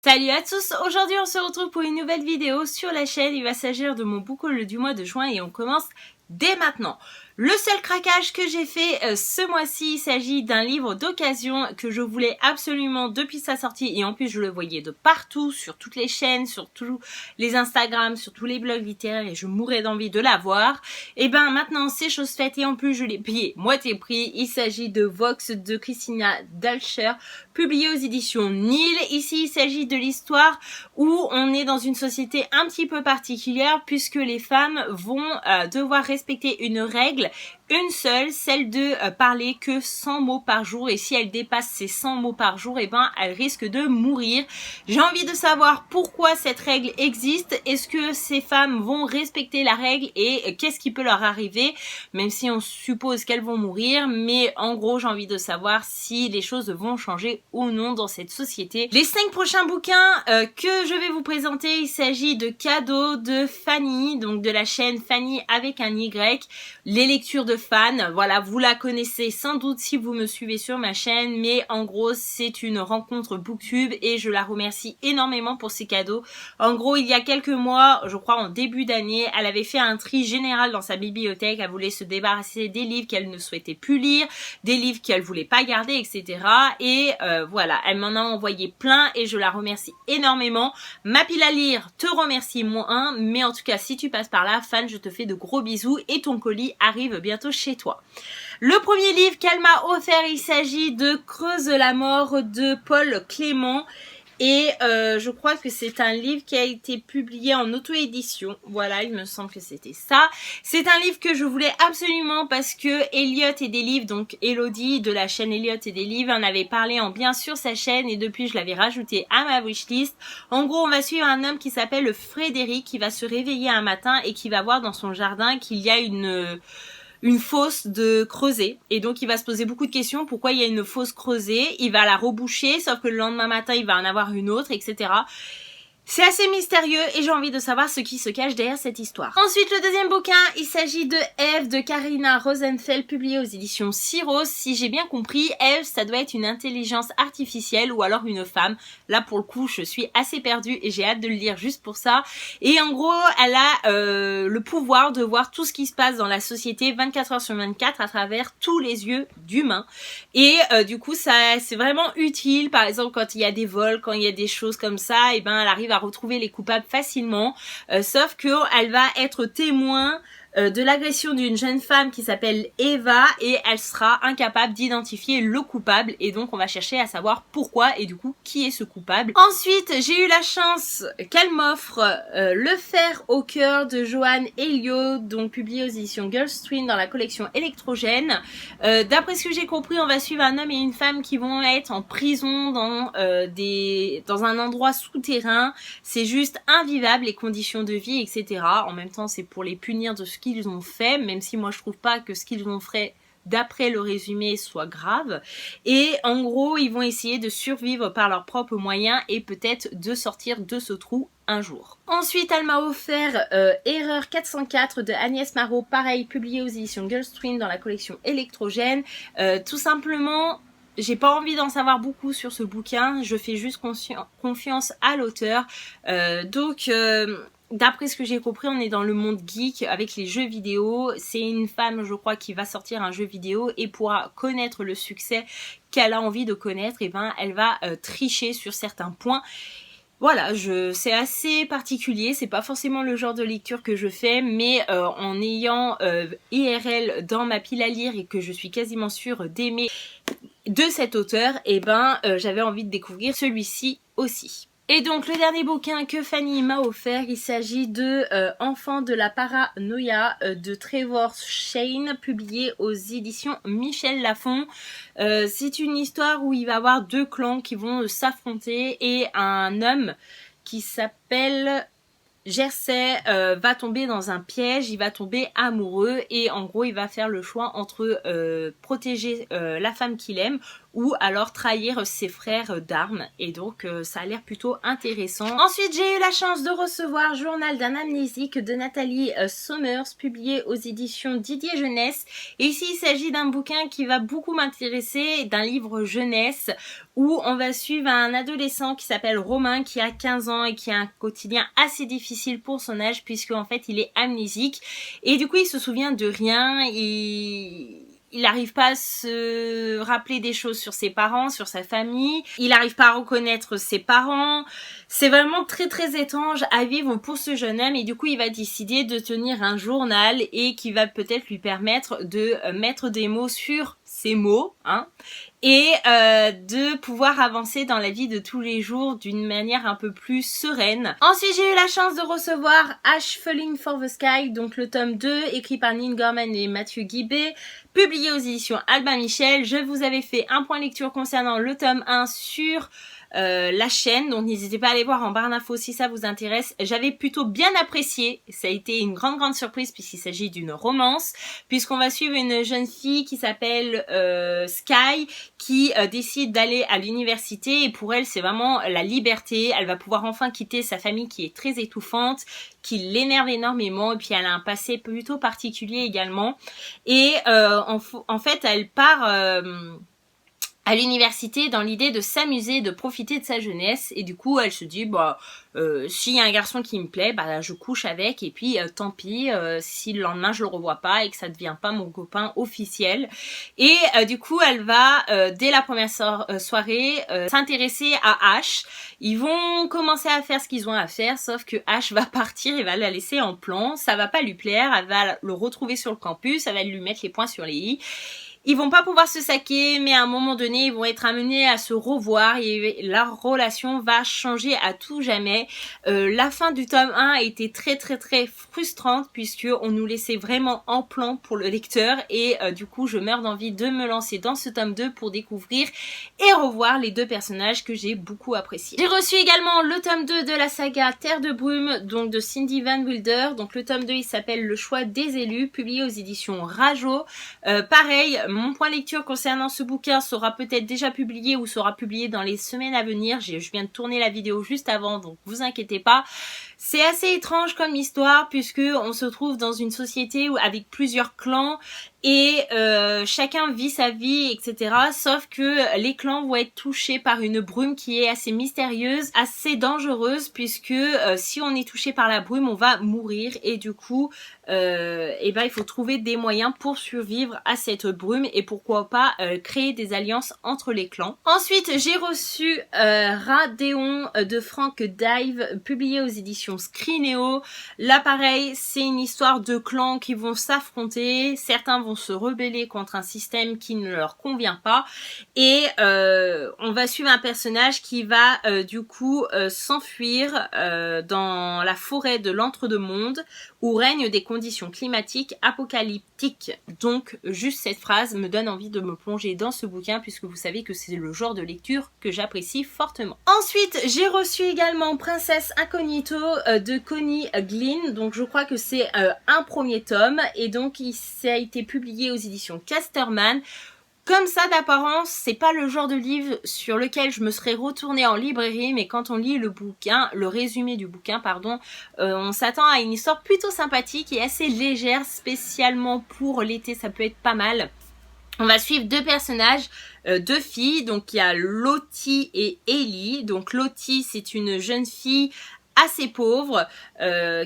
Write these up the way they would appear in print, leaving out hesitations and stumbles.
Salut à tous, aujourd'hui on se retrouve pour une nouvelle vidéo sur la chaîne. Il va s'agir de mon book haul du mois de juin et on commence dès maintenant. Le seul craquage que j'ai fait ce mois-ci, il s'agit d'un livre d'occasion que je voulais absolument depuis sa sortie et en plus je le voyais de partout, sur toutes les chaînes, sur tous les Instagram, sur tous les blogs littéraires et je mourais d'envie de l'avoir. Et ben maintenant c'est chose faite et en plus je l'ai payé moitié prix. Il s'agit de Vox de Christina Dalcher, publié aux éditions Nil. Ici il s'agit de l'histoire où on est dans une société un petit peu particulière puisque les femmes vont devoir respecter une règle, une seule, celle de parler que 100 mots par jour et si elle dépasse ces 100 mots par jour, et ben elle risque de mourir. J'ai envie de savoir pourquoi cette règle existe, est-ce que ces femmes vont respecter la règle et qu'est-ce qui peut leur arriver, même si on suppose qu'elles vont mourir, mais en gros j'ai envie de savoir si les choses vont changer ou non dans cette société. Les 5 prochains bouquins que je vais vous présenter, il s'agit de cadeaux de Fanny, donc de la chaîne Fanny avec un Y, les lectures de fans, voilà, vous la connaissez sans doute si vous me suivez sur ma chaîne, mais en gros c'est une rencontre booktube et je la remercie énormément pour ses cadeaux. En gros il y a quelques mois, je crois en début d'année, elle avait fait un tri général dans sa bibliothèque, elle voulait se débarrasser des livres qu'elle ne souhaitait plus lire, des livres qu'elle voulait pas garder, etc. Et voilà, elle m'en a envoyé plein et je la remercie énormément. Ma pile à lire te remercie moins, mais en tout cas si tu passes par là, fan, je te fais de gros bisous et ton colis arrive bientôt chez toi. Le premier livre qu'elle m'a offert, il s'agit de Creuse la mort de Paul Clément. Et je crois que c'est un livre qui a été publié en auto-édition. Voilà, il me semble que c'était ça. C'est un livre que je voulais absolument parce que Elliot et des livres, donc Elodie de la chaîne Elliot et des livres, en avait parlé en bien sur sa chaîne et depuis je l'avais rajouté à ma wishlist. En gros, on va suivre un homme qui s'appelle Frédéric qui va se réveiller un matin et qui va voir dans son jardin qu'il y a une fosse de creusée et donc il va se poser beaucoup de questions, pourquoi il y a une fosse creusée, il va la reboucher sauf que le lendemain matin il va en avoir une autre, etc. C'est assez mystérieux et j'ai envie de savoir ce qui se cache derrière cette histoire. Ensuite, le deuxième bouquin, il s'agit de Eve de Karina Rosenfeld, publié aux éditions Syros. Si j'ai bien compris, Eve, ça doit être une intelligence artificielle ou alors une femme. Là, pour le coup, je suis assez perdue et j'ai hâte de le lire juste pour ça. Et en gros, elle a le pouvoir de voir tout ce qui se passe dans la société 24 heures sur 24 à travers tous les yeux d'humains. Et du coup, ça c'est vraiment utile. Par exemple, quand il y a des vols, quand il y a des choses comme ça, et ben elle arrive à retrouver les coupables facilement, sauf que elle va être témoin de l'agression d'une jeune femme qui s'appelle Eva et elle sera incapable d'identifier le coupable et donc on va chercher à savoir pourquoi et du coup qui est ce coupable. Ensuite j'ai eu la chance qu'elle m'offre Le fer au cœur de Joanne Elliot, donc publié aux éditions Girlstream dans la collection Électrogène. D'après ce que j'ai compris, on va suivre un homme et une femme qui vont être en prison dans un endroit souterrain. C'est juste invivable les conditions de vie, etc. En même temps c'est pour les punir de ce qu'ils ont fait, même si moi je trouve pas que ce qu'ils ont fait d'après le résumé soit grave. Et en gros ils vont essayer de survivre par leurs propres moyens et peut-être de sortir de ce trou un jour. Ensuite elle m'a offert Erreur 404 de Agnès Marot, pareil publié aux éditions Girlstream dans la collection Électrogène. Tout simplement j'ai pas envie d'en savoir beaucoup sur ce bouquin, je fais juste confiance à l'auteur. D'après ce que j'ai compris, on est dans le monde geek avec les jeux vidéo. C'est une femme, je crois, qui va sortir un jeu vidéo et pour connaître le succès qu'elle a envie de connaître, et ben, elle va tricher sur certains points. Voilà, c'est assez particulier, c'est pas forcément le genre de lecture que je fais, mais en ayant IRL dans ma pile à lire et que je suis quasiment sûre d'aimer de cet auteur, et ben j'avais envie de découvrir celui-ci aussi. Et donc le dernier bouquin que Fanny m'a offert, il s'agit de Enfants de la paranoïa de Trevor Shane, publié aux éditions Michel Lafon. C'est une histoire où il va y avoir deux clans qui vont s'affronter et un homme qui s'appelle Jersey va tomber dans un piège, il va tomber amoureux et en gros il va faire le choix entre protéger la femme qu'il aime ou alors trahir ses frères d'armes. Et donc ça a l'air plutôt intéressant. Ensuite, j'ai eu la chance de recevoir Journal d'un amnésique de Nathalie Sommers, publié aux éditions Didier Jeunesse. Et ici, il s'agit d'un bouquin qui va beaucoup m'intéresser, d'un livre jeunesse où on va suivre un adolescent qui s'appelle Romain, qui a 15 ans et qui a un quotidien assez difficile pour son âge, puisque en fait il est amnésique et du coup il se souvient de rien. Il n'arrive pas à se rappeler des choses sur ses parents, sur sa famille. Il n'arrive pas à reconnaître ses parents. C'est vraiment très très étrange à vivre pour ce jeune homme. Et du coup, il va décider de tenir un journal et qui va peut-être lui permettre de mettre des mots sur ces mots, hein, et de pouvoir avancer dans la vie de tous les jours d'une manière un peu plus sereine. Ensuite, j'ai eu la chance de recevoir Ash Falling for the Sky, donc le tome 2, écrit par Neil Gaiman et Mathieu Guibé, publié aux éditions Albin Michel. Je vous avais fait un point lecture concernant le tome 1 sur la chaîne, donc n'hésitez pas à aller voir en barre d'infos si ça vous intéresse. J'avais plutôt bien apprécié, ça a été une grande surprise puisqu'il s'agit d'une romance, puisqu'on va suivre une jeune fille qui s'appelle Sky, qui décide d'aller à l'université, et pour elle c'est vraiment la liberté. Elle va pouvoir enfin quitter sa famille qui est très étouffante, qui l'énerve énormément, et puis elle a un passé plutôt particulier également, et en fait elle part à l'université dans l'idée de s'amuser, de profiter de sa jeunesse, et du coup elle se dit bah s'il y a un garçon qui me plaît, bah je couche avec, et puis tant pis si le lendemain je le revois pas et que ça devient pas mon copain officiel. Et du coup elle va dès la première soirée s'intéresser à Ash. Ils vont commencer à faire ce qu'ils ont à faire, sauf que Ash va partir et va la laisser en plan. Ça va pas lui plaire, elle va le retrouver sur le campus, elle va lui mettre les points sur les i. Ils vont pas pouvoir se saquer, mais à un moment donné, ils vont être amenés à se revoir et leur relation va changer à tout jamais. La fin du tome 1 a été très frustrante puisque on nous laissait vraiment en plan pour le lecteur, et du coup, je meurs d'envie de me lancer dans ce tome 2 pour découvrir et revoir les deux personnages que j'ai beaucoup appréciés. J'ai reçu également le tome 2 de la saga Terre de Brume, donc de Cindy Van Wilder. Donc le tome 2, il s'appelle Le choix des élus, publié aux éditions Rajo. Pareil, mon point lecture concernant ce bouquin sera peut-être déjà publié ou sera publié dans les semaines à venir. Je viens de tourner la vidéo juste avant, donc vous inquiétez pas. C'est assez étrange comme histoire puisque on se trouve dans une société avec plusieurs clans et chacun vit sa vie, etc. Sauf que les clans vont être touchés par une brume qui est assez mystérieuse, assez dangereuse, puisque si on est touché par la brume, on va mourir, et du coup il faut trouver des moyens pour survivre à cette brume, et pourquoi pas créer des alliances entre les clans. Ensuite, j'ai reçu Radeon de Frank Dive, publié aux éditions Scrineo. Là pareil, c'est une histoire de clans qui vont s'affronter, certains vont se rebeller contre un système qui ne leur convient pas, et on va suivre un personnage qui va du coup s'enfuir dans la forêt de l'entre-deux-mondes où règnent des conditions climatiques apocalyptiques. Donc juste cette phrase me donne envie de me plonger dans ce bouquin, puisque vous savez que c'est le genre de lecture que j'apprécie fortement. Ensuite, j'ai reçu également Princesse Incognito de Connie Glynn. Donc je crois que c'est un premier tome, et donc ça a été publié aux éditions Casterman. Comme ça, d'apparence, c'est pas le genre de livre sur lequel je me serais retournée en librairie, mais quand on lit le bouquin, le résumé du bouquin, pardon, on s'attend à une histoire plutôt sympathique et assez légère, spécialement pour l'été, ça peut être pas mal. On va suivre deux personnages, deux filles, donc il y a Lottie et Ellie. Donc Lottie, c'est une jeune fille assez pauvre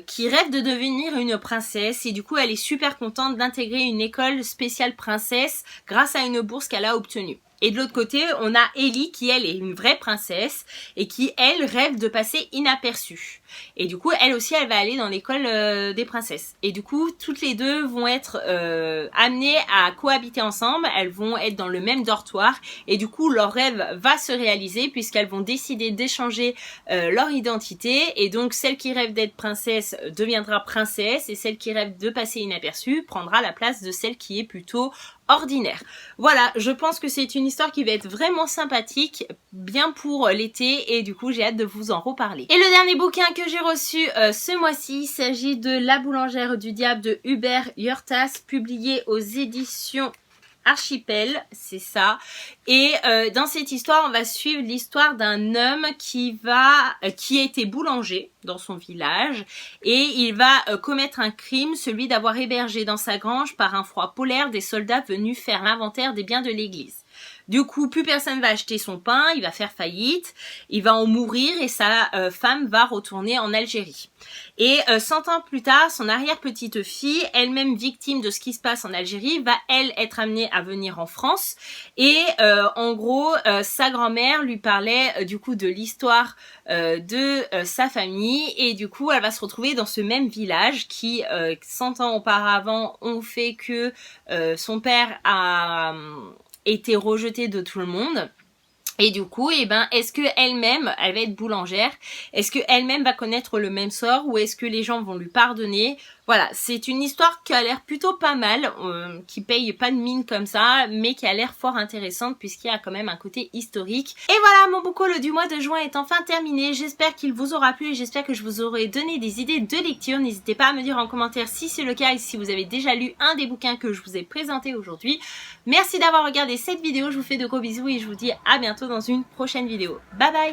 qui rêve de devenir une princesse, et du coup elle est super contente d'intégrer une école spéciale princesse grâce à une bourse qu'elle a obtenue. Et de l'autre côté, on a Ellie qui, elle, est une vraie princesse et qui, elle, rêve de passer inaperçue. Et du coup, elle aussi, elle va aller dans l'école des princesses. Et du coup, toutes les deux vont être amenées à cohabiter ensemble. Elles vont être dans le même dortoir. Et du coup, leur rêve va se réaliser puisqu'elles vont décider d'échanger leur identité. Et donc, celle qui rêve d'être princesse deviendra princesse. Et celle qui rêve de passer inaperçue prendra la place de celle qui est plutôt ordinaire. Voilà, je pense que c'est une histoire qui va être vraiment sympathique, bien pour l'été, et du coup j'ai hâte de vous en reparler. Et le dernier bouquin que j'ai reçu ce mois-ci, il s'agit de La boulangère du diable de Hubert Yurtas, publié aux éditions Archipel, c'est ça. Et dans cette histoire, on va suivre l'histoire d'un homme qui a été boulanger dans son village et il va commettre un crime, celui d'avoir hébergé dans sa grange par un froid polaire des soldats venus faire l'inventaire des biens de l'église. Du coup, plus personne va acheter son pain, il va faire faillite, il va en mourir et sa femme va retourner en Algérie. Et 100 ans plus tard, son arrière-petite-fille, elle-même victime de ce qui se passe en Algérie, va elle être amenée à venir en France. Et en gros, sa grand-mère lui parlait du coup de l'histoire de sa famille et du coup, elle va se retrouver dans ce même village qui, 100 ans auparavant, ont fait que son père a été rejetée de tout le monde. Et du coup, eh ben, est-ce que elle-même, elle va être boulangère? Est-ce que elle-même va connaître le même sort ou est-ce que les gens vont lui pardonner? Voilà, c'est une histoire qui a l'air plutôt pas mal, qui paye pas de mine comme ça, mais qui a l'air fort intéressante puisqu'il y a quand même un côté historique. Et voilà, mon book haul du mois de juin est enfin terminé. J'espère qu'il vous aura plu et j'espère que je vous aurai donné des idées de lecture. N'hésitez pas à me dire en commentaire si c'est le cas et si vous avez déjà lu un des bouquins que je vous ai présenté aujourd'hui. Merci d'avoir regardé cette vidéo, je vous fais de gros bisous et je vous dis à bientôt dans une prochaine vidéo. Bye bye!